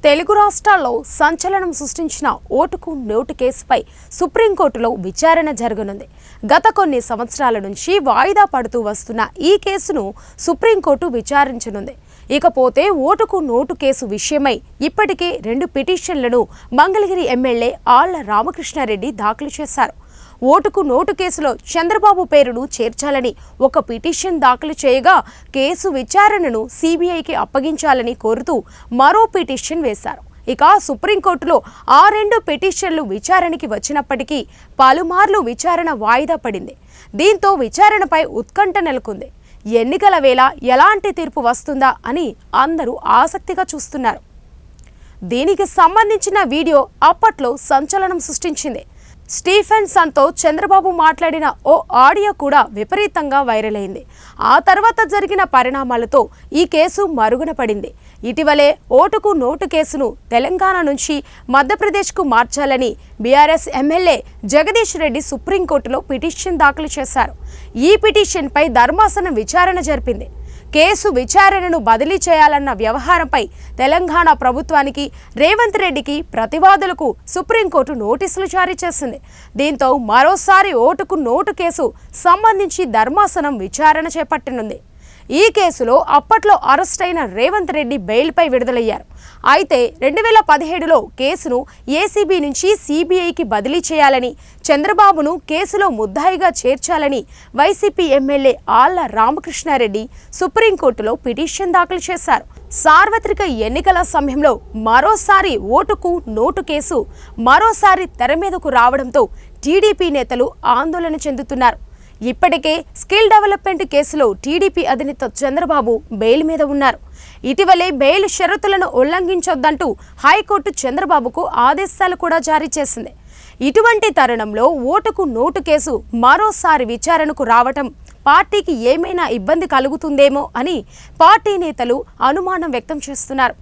తెలుగు రాష్ట్రాల్లో సంచలనం సృష్టించిన ఓటుకు నోటు కేసుపై సుప్రీంకోర్టులో విచారణ జరగనుంది. గత కొన్ని సంవత్సరాల నుంచి వాయిదా పడుతూ వస్తున్న ఈ కేసును సుప్రీంకోర్టు విచారించనుంది. ఇకపోతే ఓటుకు నోటు కేసు విషయమై ఇప్పటికే 2 పిటిషన్లను మంగళగిరి ఎమ్మెల్యే ఆళ్ల రామకృష్ణారెడ్డి దాఖలు చేశారు. ఓటుకు నోటు కేసులో చంద్రబాబు పేరును చేర్చాలని ఒక పిటిషన్ దాఖలు చేయగా కేసు విచారణను సిబిఐకి అప్పగించాలని కోరుతూ మరో పిటిషన్ వేశారు. ఇక సుప్రీంకోర్టులో ఆ 2 పిటిషన్లు విచారణకి వచ్చినప్పటికీ పలుమార్లు విచారణ వాయిదా పడింది. దీంతో విచారణపై ఉత్కంఠ నెలకొంది. ఎన్నికల వేళ ఎలాంటి తీర్పు వస్తుందా అని అందరూ ఆసక్తిగా చూస్తున్నారు. దీనికి సంబంధించిన వీడియో అప్పట్లో సంచలనం సృష్టించింది. స్టీఫెన్ సన్తో చంద్రబాబు మాట్లాడిన ఓ ఆడియో కూడా విపరీతంగా వైరల్ అయింది. ఆ తర్వాత జరిగిన పరిణామాలతో ఈ కేసు మరుగున పడింది. ఇటీవలే ఓటుకు నోటు కేసును తెలంగాణ నుంచి మధ్యప్రదేశ్కు మార్చాలని బీఆర్ఎస్ ఎమ్మెల్యే జగదీష్ రెడ్డి సుప్రీంకోర్టులో పిటిషన్ దాఖలు చేశారు. ఈ పిటిషన్పై ధర్మాసనం విచారణ జరిపింది. కేసు విచారణను బదిలీ చేయాలన్న వ్యవహారంపై తెలంగాణ ప్రభుత్వానికి, రేవంత్ రెడ్డికి, ప్రతివాదులకు సుప్రీంకోర్టు నోటీసులు జారీ చేసింది. దీంతో మరోసారి ఓటుకు నోటు కేసు సంబంధించి ధర్మాసనం విచారణ చేపట్టనుంది. ఈ కేసులో అప్పట్లో అరెస్ట్ అయిన రేవంత్ రెడ్డి బెయిల్పై విడుదలయ్యారు. అయితే 2017లో కేసును ఏసీబీ నుంచి సిబిఐకి బదిలీ చేయాలని, చంద్రబాబును కేసులో ముద్దాయిగా చేర్చాలని వైసీపీ ఎమ్మెల్యే ఆళ్ల రామకృష్ణారెడ్డి సుప్రీంకోర్టులో పిటిషన్ దాఖలు చేశారు. సార్వత్రిక ఎన్నికల సమయంలో మరోసారి ఓటుకు నోటు కేసు మరోసారి తెర మీదకు రావడంతో టీడీపీ నేతలు ఆందోళన చెందుతున్నారు. ఇప్పటికే స్కిల్ డెవలప్మెంట్ కేసులో టీడీపీ అధినేత చంద్రబాబు బెయిల్ మీద ఉన్నారు. ఇటీవలే బెయిల్ షరతులను ఉల్లంఘించొద్దంటూ హైకోర్టు చంద్రబాబుకు ఆదేశాలు కూడా జారీ చేసింది. ఇటువంటి తరుణంలో ఓటుకు నోటు కేసు మరోసారి విచారణకు రావటం పార్టీకి ఏమైనా ఇబ్బంది కలుగుతుందేమో అని పార్టీ నేతలు అనుమానం వ్యక్తం చేస్తున్నారు.